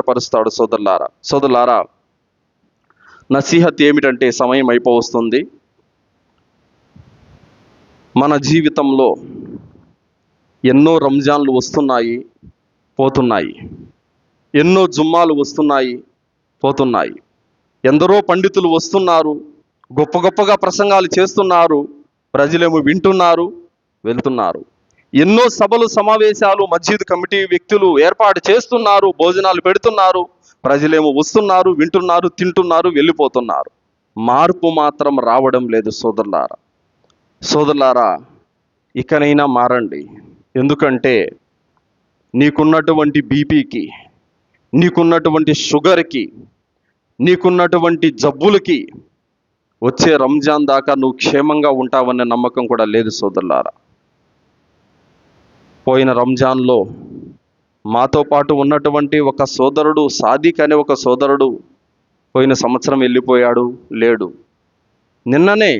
పరుస్తాడు. సోదరులారా, నసీహత్ ఏమిటంటే, సమయం అయిపోవస్తుంది. మన జీవితంలో ఎన్నో రంజాన్లు వస్తున్నాయి, పోతున్నాయి. ఎన్నో జుమ్మాలు వస్తున్నాయి, పోతున్నాయి. ఎందరో పండితులు వస్తున్నారు, గొప్ప గొప్పగా ప్రసంగాలు చేస్తున్నారు, ప్రజలేమో వింటున్నారు, వెళ్తున్నారు. ఎన్నో సభలు, సమావేశాలు మస్జిద్ కమిటీ వ్యక్తులు ఏర్పాటు చేస్తున్నారు, భోజనాలు పెడుతున్నారు, ప్రజలేమో వస్తున్నారు, వింటున్నారు, తింటున్నారు, వెళ్ళిపోతున్నారు. మార్పు మాత్రం రావడం లేదు. సోదరులారా, ఇకనైనా మారండి. ఎందుకంటే నీకున్నటువంటి బీపీకి, నీకున్నటువంటి షుగర్కి, నీకున్నటువంటి జబ్బులకి వచ్చే రంజాన్ దాకా నువ్వు క్షేమంగా ఉంటావనే నమ్మకం కూడా లేదు. సోదరులారా, పోయిన రంజాన్లో మాతో పాటు ఉన్నటువంటి ఒక సోదరుడు, సాదిక్ అనే ఒక సోదరుడు పోయిన సంవత్సరం వెళ్ళిపోయాడు, లేడు. నిన్ననే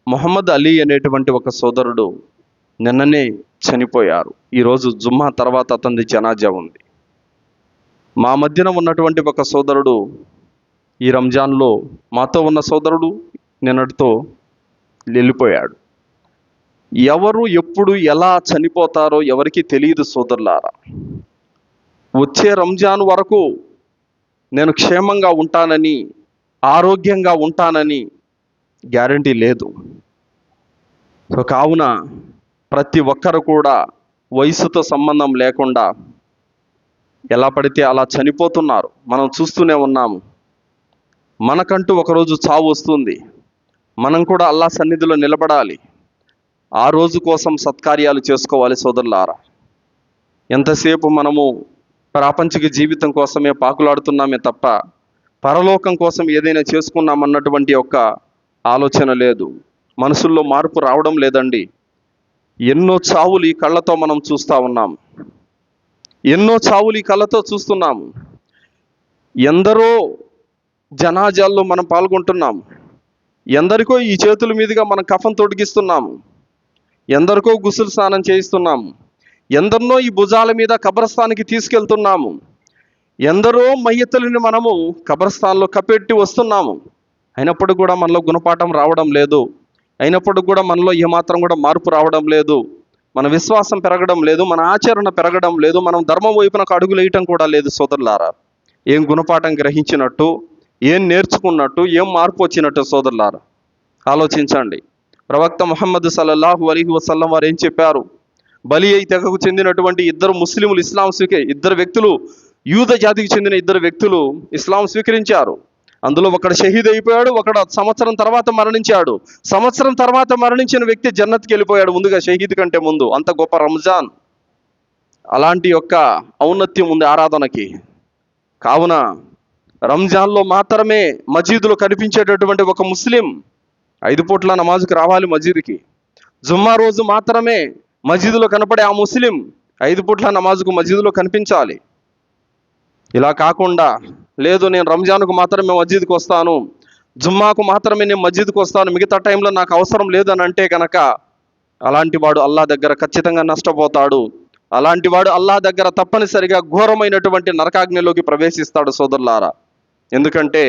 మొహమ్మద్ అలీ అనేటువంటి ఒక సోదరుడు నిన్ననే చనిపోయారు. ఈరోజు జుమ్మా తర్వాత అతనిది జనాజా ఉంది. మా మధ్యన ఉన్నటువంటి ఒక సోదరుడు ఈ రంజాన్లో, మాతో ఉన్న సోదరుడు నిన్నటితో వెళ్ళిపోయాడు. ఎవరు ఎప్పుడు ఎలా చనిపోతారో ఎవరికి తెలియదు. సోదరులారా, వచ్చే రంజాన్ వరకు నేను క్షేమంగా ఉంటానని, ఆరోగ్యంగా ఉంటానని గ్యారంటీ లేదు. కావున ప్రతి ఒక్కరు కూడా వయసుతో సంబంధం లేకుండా ఎలా పడితే అలా చనిపోతున్నారు. మనం చూస్తూనే ఉన్నాము. మనకంటూ ఒకరోజు చావు వస్తుంది. మనం కూడా అల్లాహ్ సన్నిధిలో నిలబడాలి. ఆ రోజు కోసం సత్కార్యాలు చేసుకోవాలి. సోదరులారా, ఎంతసేపు మనము ప్రాపంచిక జీవితం కోసమే పాకులాడుతున్నామే తప్ప పరలోకం కోసం ఏదైనా చేసుకున్నామన్నటువంటి ఒక ఆలోచన లేదు. మనసుల్లో మార్పు రావడం లేదండి. ఎన్నో చావులు ఈ కళ్ళతో మనం చూస్తూ ఉన్నాం. ఎన్నో చావులు ఈ కళ్ళతో చూస్తున్నాము. ఎందరో జనాజాల్లో మనం పాల్గొంటున్నాము. ఎందరికో ఈ చేతుల మీదుగా మనం కఫం తొడిగిస్తున్నాము. ఎందరికో గుసులు స్నానం చేయిస్తున్నాము. ఎందరినో ఈ భుజాల మీద కబ్రస్థానికి తీసుకెళ్తున్నాము. ఎందరో మయ్యతులని మనము కబ్రస్థాన్లో కప్పెట్టి వస్తున్నాము. అయినప్పుడు కూడా మనలో గుణపాఠం రావడం లేదు. అయినప్పుడు కూడా మనలో ఏమాత్రం కూడా మార్పు రావడం లేదు. మన విశ్వాసం పెరగడం లేదు, మన ఆచరణ పెరగడం లేదు, మనం ధర్మం వైపునకు అడుగులు వేయటం కూడా లేదు. సోదరులారా, ఏం గుణపాఠం గ్రహించినట్టు, ఏం నేర్చుకున్నట్టు, ఏం మార్పు వచ్చినట్టు సోదరులారా ఆలోచించండి. ప్రవక్త ముహమ్మద్ సల్లల్లాహు అలైహి వసల్లం వారు ఏం చెప్పారు? బలి అయి తెగకు చెందినటువంటి ఇద్దరు ముస్లింలు ఇద్దరు వ్యక్తులు, యూద జాతికి చెందిన ఇద్దరు వ్యక్తులు ఇస్లాం స్వీకరించారు. అందులో ఒకడు షహీద్ అయిపోయాడు, ఒకడు సంవత్సరం తర్వాత మరణించాడు. సంవత్సరం తర్వాత మరణించిన వ్యక్తి జన్నత్కి వెళ్ళిపోయాడు, ముందుగా షహీద్ కంటే ముందు. అంత గొప్ప రంజాన్, అలాంటి యొక్క ఔన్నత్యం ఉంది ఆరాధనకి. కావున రంజాన్లో మాత్రమే మసీదులో కనిపించేటటువంటి ఒక ముస్లిం 5 పూట్ల నమాజుకి రావాలి మసీదుకి. జుమ్మా రోజు మాత్రమే మసీదులో కనపడే ఆ ముస్లిం 5 పూట్ల నమాజుకు మసీదులో కనిపించాలి. ఇలా కాకుండా, లేదు నేను రంజాన్కు మాత్రమే మస్జిద్కి వస్తాను, జుమ్మాకు మాత్రమే నేను మస్జిద్కి వస్తాను, మిగతా టైంలో నాకు అవసరం లేదని అంటే కనుక అలాంటి వాడు అల్లాహ్ దగ్గర ఖచ్చితంగా నష్టపోతాడు. అలాంటి వాడు అల్లాహ్ దగ్గర తప్పనిసరిగా ఘోరమైనటువంటి నరకాగ్నిలోకి ప్రవేశిస్తాడు. సోదరులారా, ఎందుకంటే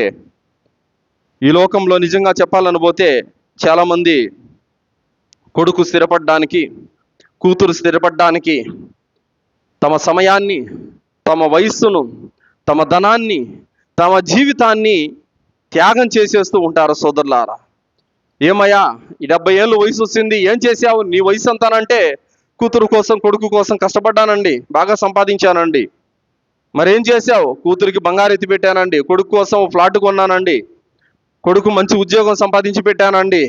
ఈ లోకంలో నిజంగా చెప్పాలని పోతే చాలామంది కొడుకు స్థిరపడడానికి, కూతురు స్థిరపడడానికి తమ సమయాన్ని, తమ వయస్సును, తమ ధనాన్ని, తమ జీవితాన్ని త్యాగం చేసేస్తూ ఉంటారు. సోదరులారా, ఏమయ్యా ఈ 70 ఏళ్ళు వయసు వచ్చింది, ఏం చేసావు? నీ వయసు అంతానంటే కూతురు కోసం, కొడుకు కోసం కష్టపడ్డానండి, బాగా సంపాదించానండి. మరేం చేశావు? కూతురికి బంగారు ఎత్తి పెట్టానండి, కొడుకు కోసం ఫ్లాట్ కొన్నానండి, కొడుకు మంచి ఉద్యోగం సంపాదించి పెట్టానండి.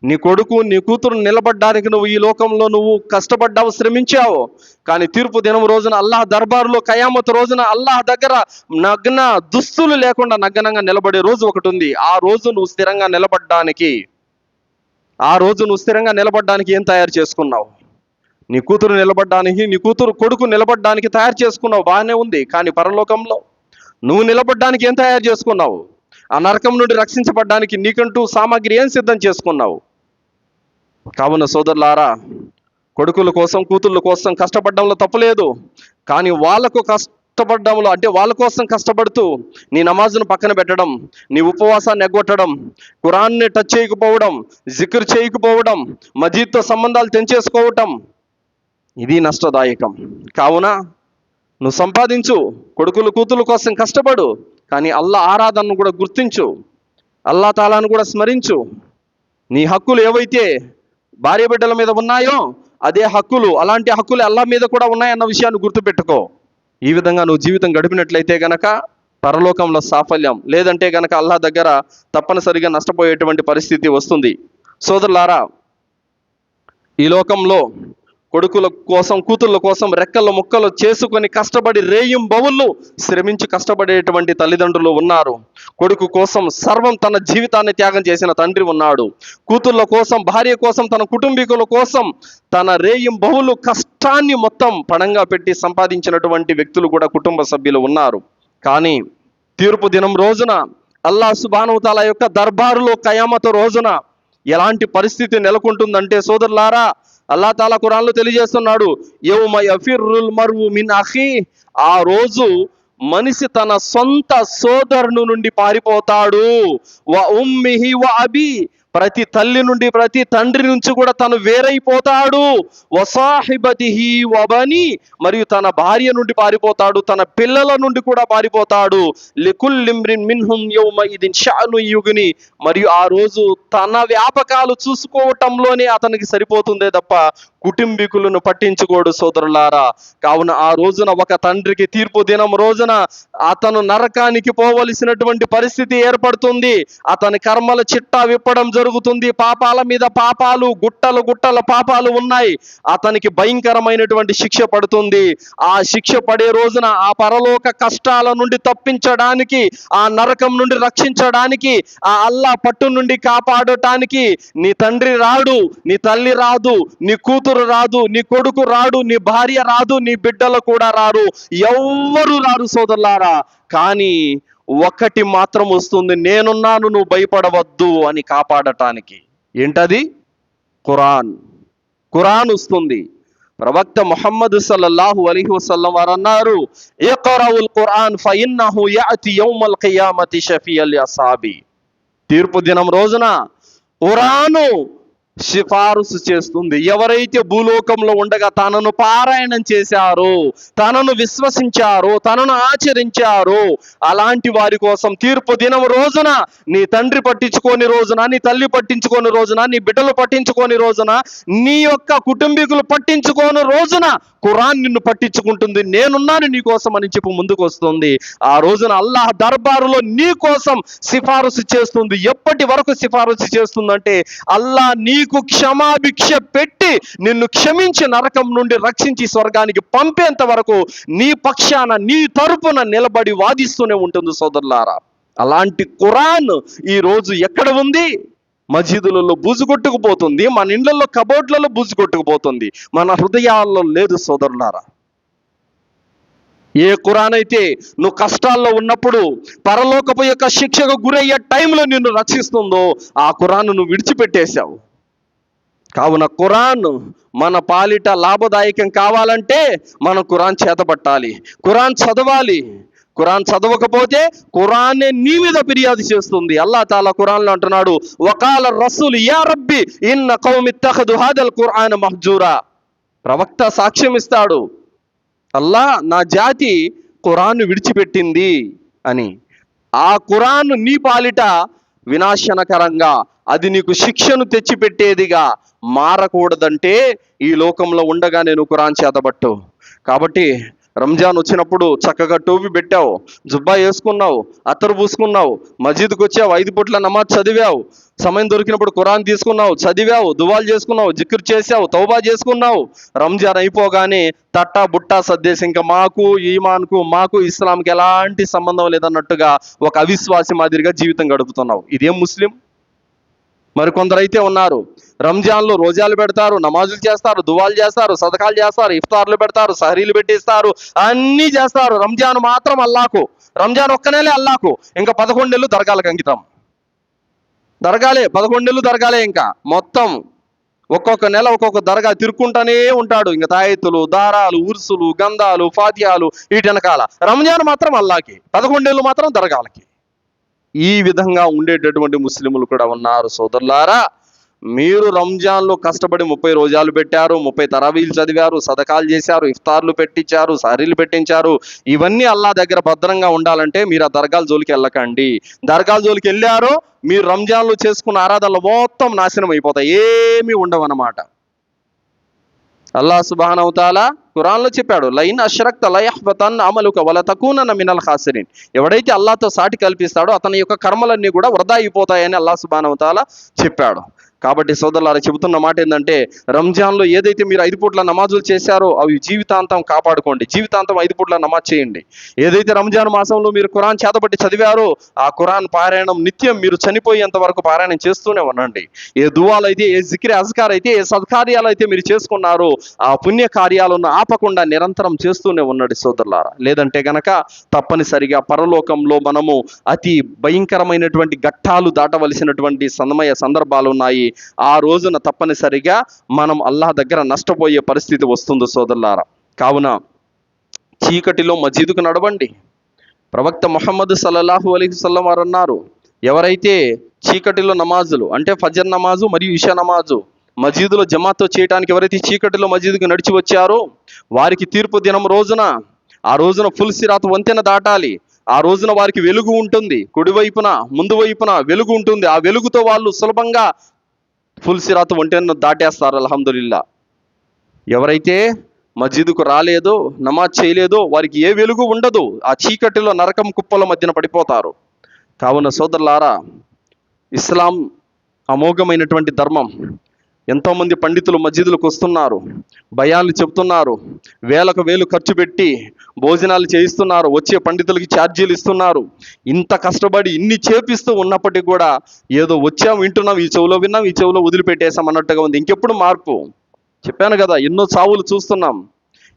నీ కొడుకు, నీ కూతురు నిలబడ్డానికి నువ్వు ఈ లోకంలో నువ్వు కష్టపడ్డావు, శ్రమించావు. కానీ తీర్పు దినం రోజున అల్లాహ్ దర్బారులో కయామత్ రోజున అల్లాహ్ దగ్గర నగ్న దుస్తులు లేకుండా నగ్నంగా నిలబడే రోజు ఒకటి ఉంది. ఆ రోజు నువ్వు స్థిరంగా నిలబడ్డానికి ఏం తయారు చేసుకున్నావు? నీ కూతురు నిలబడ్డానికి, నీ కొడుకు నిలబడ్డానికి తయారు చేసుకున్నావు, బాగానే ఉంది. కానీ పరలోకంలో నువ్వు నిలబడ్డానికి ఏం తయారు చేసుకున్నావు? ఆ నరకం నుండి రక్షించబడ్డానికి నీకంటూ సామాగ్రి ఏం సిద్ధం చేసుకున్నావు? కావున సోదరులారా, కొడుకుల కోసం, కూతుళ్ళ కోసం కష్టపడడంలో తప్పులేదు. కానీ కష్టపడడంలో, అంటే వాళ్ళ కోసం కష్టపడుతూ నీ నమాజును పక్కన పెట్టడం, నీ ఉపవాసాన్ని ఎగ్గొట్టడం, ఖురాన్ని టచ్ చేయకపోవడం, జిక్ర్ చేయకపోవడం, మజీద్తో సంబంధాలు తెంచేసుకోవటం, ఇది నష్టదాయకం. కావున నువ్వు సంపాదించు, కొడుకులు కూతురు కోసం కష్టపడు, కానీ అల్లా ఆరాధనను కూడా గుర్తించు, అల్లా తాలాను కూడా స్మరించు. నీ హక్కులు ఏవైతే భార్య బిడ్డల మీద ఉన్నాయో అదే హక్కులు, అలాంటి హక్కులు అల్లా మీద కూడా ఉన్నాయన్న విషయాన్ని గుర్తుపెట్టుకో. ఈ విధంగా నువ్వు జీవితం గడిపినట్లయితే గనక పరలోకంలో సాఫల్యం, లేదంటే గనక అల్లా దగ్గర తప్పనిసరిగా నష్టపోయేటువంటి పరిస్థితి వస్తుంది. సోదరులారా, ఈ లోకంలో కొడుకుల కోసం కూతుళ్ళ కోసం రెక్కల ముక్కలు చేసుకొని కష్టపడి రేయింబవళ్ళు శ్రమించి కష్టపడేటువంటి తల్లిదండ్రులు ఉన్నారు. కొడుకు కోసం సర్వం తన జీవితాన్ని త్యాగం చేసిన తండ్రి ఉన్నాడు. కూతుళ్ళ కోసం, భార్య కోసం, తన కుటుంబీకుల కోసం తన రేయింబవళ్ళు కష్టాన్ని మొత్తం పణంగా పెట్టి సంపాదించినటువంటి వ్యక్తులు కూడా కుటుంబ సభ్యులు ఉన్నారు. కానీ తీర్పు దినం రోజున అల్లాహ్ సుబ్హానహు వ తఆలా యొక్క దర్బారులో కయామతు రోజున ఎలాంటి పరిస్థితి నెలకొంటుందంటే సోదరులారా, అల్లా తాలా ఖురాన్లో తెలియజేస్తున్నాడు, యౌమ యఫిర్రుల్ మర్వు మిన్ అఖీ, ఆ రోజు మనిషి తన సొంత సోదరుని నుండి పారిపోతాడు. వ ఉమ్మిహి వ అబీ, ప్రతి తల్లి నుండి, ప్రతి తండ్రి నుంచి కూడా తను వేరైపోతాడు. వసాహిబతిహి వబని, మరియు తన భార్య నుండి పారిపోతాడు, తన పిల్లల నుండి కూడా పారిపోతాడు. లికుల్లిమ్రిన్ మిన్హుం యౌమఇదిన్ షఅను యుగ్ని, మరియు ఆ రోజు తన వ్యాపకాలు చూసుకోవటంలోనే అతనికి సరిపోతుందే తప్ప కుటుంబీకులను పట్టించుకోడు సోదరులారా. కావున ఆ రోజున ఒక తండ్రికి తీర్పు దినం రోజున అతను నరకానికి పోవలసినటువంటి పరిస్థితి ఏర్పడుతుంది. అతని కర్మల చిట్టా విప్పడం జరుగుతుంది. పాపాల మీద పాపాలు, గుట్టలు గుట్టల పాపాలు ఉన్నాయి. అతనికి భయంకరమైనటువంటి శిక్ష పడుతుంది. ఆ శిక్ష పడే రోజున ఆ పరలోక కష్టాల నుండి తప్పించడానికి, ఆ నరకం నుండి రక్షించడానికి, ఆ అల్లా పట్టు నుండి కాపాడటానికి నీ తండ్రి రాడు, నీ తల్లి రాదు, నీ కూతురు రాదు, నీ కొడుకు రాడు, నీ భార్య రాదు, నీ బిడ్డలు కూడా రారు, ఎవ్వరు రారు సోదరులారా. కానీ ఒకటి మాత్రం వస్తుంది, నేనున్నాను, నువ్వు భయపడవద్దు అని కాపాడటానికి. ఏంటది? ఖురాన్. ఖురాన్ వస్తుంది. ప్రవక్త ముహమ్మద్ సల్లల్లాహు అలైహి వసల్లం వారు అన్నారు, ఇఖ్రౌల్ ఖురాన్ ఫఇన్నహు యఅతి యౌమల్ ఖియామతి షఫీయల్ అస్హాబి. తీర్పు దినం రోజున ఖురాను సిఫారసు చేస్తుంది. ఎవరైతే భూలోకంలో ఉండగా తనను పారాయణం చేశారో, తనను విశ్వసించారో, తనను ఆచరించారో అలాంటి వారి కోసం తీర్పు దినం రోజున నీ తండ్రి పట్టించుకోని రోజున, నీ తల్లి పట్టించుకోని రోజున, నీ బిడ్డలు పట్టించుకోని రోజున, నీ యొక్క కుటుంబీకులు పట్టించుకోని రోజున ఖురాన్ నిన్ను పట్టించుకుంటుంది. నేనున్నాను నీ కోసం అని చెప్పి ముందుకు వస్తుంది. ఆ రోజున అల్లాహ్ దర్బారులో నీ కోసం సిఫారసు చేస్తుంది. ఎప్పటి వరకు సిఫారసు చేస్తుందంటే అల్లాహ్ నీకు క్షమాభిక్ష పెట్టి నిన్ను క్షమించి నరకం నుండి రక్షించి స్వర్గానికి పంపేంత వరకు నీ పక్షాన, నీ తరపున నిలబడి వాదిస్తూనే ఉంటుంది సోదరులారా. అలాంటి ఖురాన్ ఈ రోజు ఎక్కడ ఉంది? మసీదులలో బూజు కొట్టుకుపోతుంది, మన ఇండ్లలో కబోర్డ్లలో బూజు కొట్టుకుపోతుంది, మన హృదయాల్లో లేదు సోదరులారా. ఏ ఖురాన్ అయితే నువ్వు కష్టాల్లో ఉన్నప్పుడు, పరలోకపు యొక్క శిక్షకు గురయ్యే టైంలో నిన్ను రక్షిస్తుందో ఆ ఖురాన్ నువ్వు విడిచిపెట్టేశావు. కావున ఖురాన్ మన పాలిట లాభదాయకం కావాలంటే మనం ఖురాన్ చేతపట్టాలి, ఖురాన్ చదవాలి. ఖురాన్ చదవకపోతే ఖురాన్నే నీ మీద ఫిర్యాదు చేస్తుంది. అల్లాహ్ తాలా ఖురాన్లో అంటున్నాడు, వకాల రసూల్ యా రబ్బి ఇన్న కౌమి ఇత్తఖదు హాదల్ ఖురాన్ మహ్జూరా. ప్రవక్త సాక్ష్యం ఇస్తాడు, అల్లా నా జాతి ఖురాన్ విడిచిపెట్టింది అని. ఆ ఖురాన్ నీ పాలిట వినాశనకరంగా, అది నీకు శిక్షను తెచ్చిపెట్టేదిగా మారకూడదంటే ఈ లోకంలో ఉండగా నేను ఖురాన్ చేతబట్టు. కాబట్టి రంజాన్ వచ్చినప్పుడు చక్కగా టోపీ పెట్టావు, జుబ్బా వేసుకున్నావు, అత్తరు పూసుకున్నావు, మసీదుకి వచ్చావు, 5 పూట్ల నమాజ్ చదివావు, సమయం దొరికినప్పుడు ఖురాన్ తీసుకున్నావు, చదివావు, దువాలు చేసుకున్నావు, జిక్ర్ చేసావు, తౌబా చేసుకున్నావు. రంజాన్ అయిపోగానే తట్టా బుట్టా సర్దేసి ఇంకా మాకు ఈమాన్కు, మాకు ఇస్లాంకి ఎలాంటి సంబంధం లేదన్నట్టుగా ఒక అవిశ్వాసి మాదిరిగా జీవితం గడుపుతున్నావు. ఇదేం ముస్లిం? మరి కొందరైతే ఉన్నారు, రంజాన్లో రోజాలు పెడతారు, నమాజులు చేస్తారు, దువాలు చేస్తారు, సదకాలు చేస్తారు, ఇఫ్తార్లు పెడతారు, సహరీలు పెట్టిస్తారు, అన్నీ చేస్తారు. రంజాన్ మాత్రం అల్లాకు, రంజాన్ ఒక్క నెలే అల్లాకు, ఇంకా 11 నెలలు దర్గాలకు అంకితం. దర్గాలే 11 నెలలు దర్గాలే, ఇంకా మొత్తం ఒక్కొక్క నెల ఒక్కొక్క దర్గా తిరుక్కుంటానే ఉంటాడు. ఇంకా తాయెత్తులు, దారాలు, ఉరుసులు, గంధాలు, ఫాతియాలు వీటి వెనకాల. రంజాన్ మాత్రం అల్లాకి, 11 ఏళ్ళు మాత్రం దర్గాలకి. ఈ విధంగా ఉండేటటువంటి ముస్లింలు కూడా ఉన్నారు. సోదరులారా, మీరు రంజాన్లో కష్టపడి 30 రోజాలు పెట్టారు, 30 తరావీలు చదివారు, సదకాలు చేశారు, ఇఫ్తార్లు పెట్టించారు, సారీలు పెట్టించారు. ఇవన్నీ అల్లా దగ్గర భద్రంగా ఉండాలంటే మీరు ఆ దర్గాల జోలికి వెళ్ళకండి. దర్గాల జోలికి వెళ్ళారో మీరు రంజాన్లో చేసుకున్న ఆరాధనలు మొత్తం నాశనం అయిపోతాయి, ఏమీ ఉండవు అన్నమాట. అల్లాహ్ సుబ్హానహు వ తఆలా ఖురాన్లో చెప్పాడు, లైన్ అష్రక్త లయహ్బతన్న అమలుక వల తకూనన్న మినల్ ఖాసిరిన్. ఎవడైతే అల్లాహ్తో సాటి కల్పిస్తాడో అతని యొక్క కర్మలన్నీ కూడా వృధా అయిపోతాయని అల్లాహ్ సుబ్హానహు వ తఆలా చెప్పాడు. కాబట్టి సోదరులారా, చెబుతున్న మాట ఏంటంటే, రంజాన్లో ఏదైతే మీరు 5 పూట్ల నమాజులు చేశారో అవి జీవితాంతం కాపాడుకోండి. జీవితాంతం 5 పూట్ల నమాజ్ చేయండి. ఏదైతే రంజాన్ మాసంలో మీరు ఖురాన్ చేతబట్టి చదివారో ఆ ఖురాన్ పారాయణం నిత్యం మీరు చనిపోయేంత వరకు పారాయణం చేస్తూనే ఉండండి. ఏ దువాలు అయితే, ఏ జిక్ర్ అజ్కార్ అయితే, ఏ సద్కార్యాలు అయితే మీరు చేసుకున్నారో ఆ పుణ్య కార్యాలను ఆపకుండా నిరంతరం చేస్తూనే ఉన్నాడు సోదరులారా. లేదంటే గనక తప్పనిసరిగా పరలోకంలో మనము అతి భయంకరమైనటువంటి ఘట్టాలు దాటవలసినటువంటి సందర్భాలు ఉన్నాయి. ఆ రోజున తప్పనిసరిగా మనం అల్లాహ్ దగ్గర నష్టపోయే పరిస్థితి వస్తుంది సోదరులారా. కావున చీకటిలో మస్జిద్కు నడవండి. ప్రవక్త ముహమ్మద్ సల్లల్లాహు అలైహి వసల్లం వారు అన్నారు, ఎవరైతే చీకటిలో నమాజులు అంటే ఫజర్ నమాజు మరియు ఇషా నమాజు మస్జిద్లో జమాతో చేయడానికి ఎవరైతే చీకటిలో మస్జిద్కు నడిచి వచ్చారో వారికి తీర్పు దినం రోజున, ఆ రోజున ఫుల్ సిరాత్ వంతెన దాటాలి. ఆ రోజున వారికి వెలుగు ఉంటుంది, కుడివైపున ముందు వైపున వెలుగు ఉంటుంది. ఆ వెలుగుతో వాళ్ళు సులభంగా ఫుల్ సిరాత్ వంతెనను దాటేస్తారు. అల్హమ్దులిల్లా. ఎవరైతే మస్జిద్కు రాలేదో, నమాజ్ చేయలేదో వారికి ఏ వెలుగు ఉండదు. ఆ చీకటిలో నరకం కుప్పల మధ్యన పడిపోతారు. కావున సోదరులారా, ఇస్లాం అమోఘమైనటువంటి ధర్మం. ఎంతోమంది పండితులు మస్జిద్లకు వస్తున్నారు, భయాలు చెబుతున్నారు, వేలకు వేలు ఖర్చు పెట్టి భోజనాలు చేయిస్తున్నారు, వచ్చే పండితులకి ఛార్జీలు ఇస్తున్నారు. ఇంత కష్టపడి ఇన్ని చేపిస్తూ ఉన్నప్పటికీ కూడా ఏదో వచ్చాం, వింటున్నాం, ఈ చెవులో విన్నాం, ఈ చెవులో వదిలిపెట్టేసాం అన్నట్టుగా ఉంది. ఇంకెప్పుడు మార్పు? చెప్పాను కదా, ఎన్నో చావులు చూస్తున్నాం.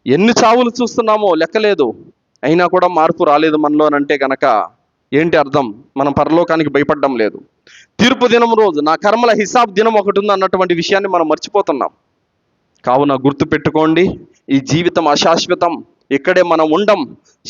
ఎన్ని చావులు చూస్తున్నామో లెక్కలేదు. అయినా కూడా మార్పు రాలేదు మనలో అంటే గనక ఏంటి అర్థం? మనం పరలోకానికి భయపడడం లేదు. తీర్పు దినం రోజు నా కర్మల హిసాబ్ దినం ఒకటి ఉంది అన్నటువంటి విషయాన్ని మనం మర్చిపోతున్నాం. కావున గుర్తు పెట్టుకోండి, ఈ జీవితం అశాశ్వతం, ఇక్కడే మనం ఉండం.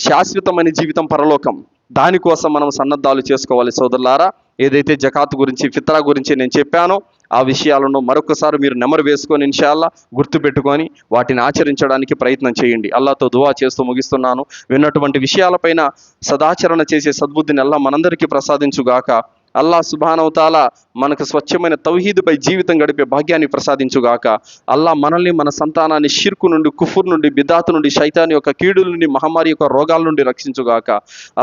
శాశ్వతమైన జీవితం పరలోకం. దానికోసం మనం సన్నద్ధాలు చేసుకోవాలి సోదరులారా. ఏదైతే జకాత్ గురించి, ఫిత్రా గురించి నేను చెప్పానో ఆ విషయాలను మరొకసారి మీరు నెమరు వేసుకొని ఇన్షాల్లా గుర్తుపెట్టుకొని వాటిని ఆచరించడానికి ప్రయత్నం చేయండి. అల్లాహ్తో దువా చేస్తూ ముగిస్తున్నాను. విన్నటువంటి విషయాలపైన సదాచరణ చేసే సద్బుద్ధిని అల్లాహ్ మనందరికీ ప్రసాదించుగాక. అల్లాహ్ సుబ్హానహు వ తఆలా మనకు స్వచ్ఛమైన తౌహీదుపై జీవితం గడిపే భాగ్యాన్ని ప్రసాదించుగాక. అల్లాహ్ మనల్ని, మన సంతానాన్ని షిర్కు నుండి, కుఫుర్ నుండి, బిదాత్ నుండి, శైతాన్ యొక్క కీడుల నుండి, మహమ్మారి యొక్క రోగాల నుండి రక్షించుగాక.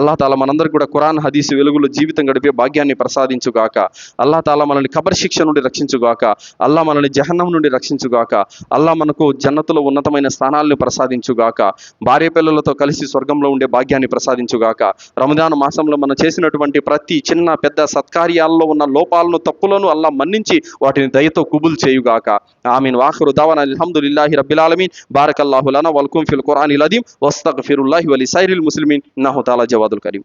అల్లాహ్ తాలా మనందరికీ కూడా ఖురాన్ హదీసు వెలుగులో జీవితం గడిపే భాగ్యాన్ని ప్రసాదించుగాక. అల్లాహ్ తాలా మనల్ని కబర్ శిక్ష నుండి రక్షించుగాక. అల్లాహ్ మనల్ని జహన్నం నుండి రక్షించుగాక. అల్లాహ్ మనకు జన్నతులో ఉన్నతమైన స్థానాలను ప్రసాదించుగాక. భార్య పిల్లలతో కలిసి స్వర్గంలో ఉండే భాగ్యాన్ని ప్రసాదించుగాక. రంజాన్ మాసంలో మనం చేసినటువంటి ప్రతి చిన్న పెద్ద సత్కార్యాల్లో ఉన్న లోపాలను, తప్పులను అల్లాహ్ మన్నించి వాటిని దయతో కుబుల్ చేయుగాక. ఆమీన్. వాఖిరు దవానా అల్హమ్దులిల్లాహి రబ్బిల్ ఆలమీన్. బారకల్లాహు లనా వలకుం ఫిల్ ఖురానిల్ అదీమ్ వస్తగ్ఫిరుల్లాహి వలిసైరిల్ ముస్లిమీన్. ఇన్నహు తఆలా జవాదుల్ కరీం.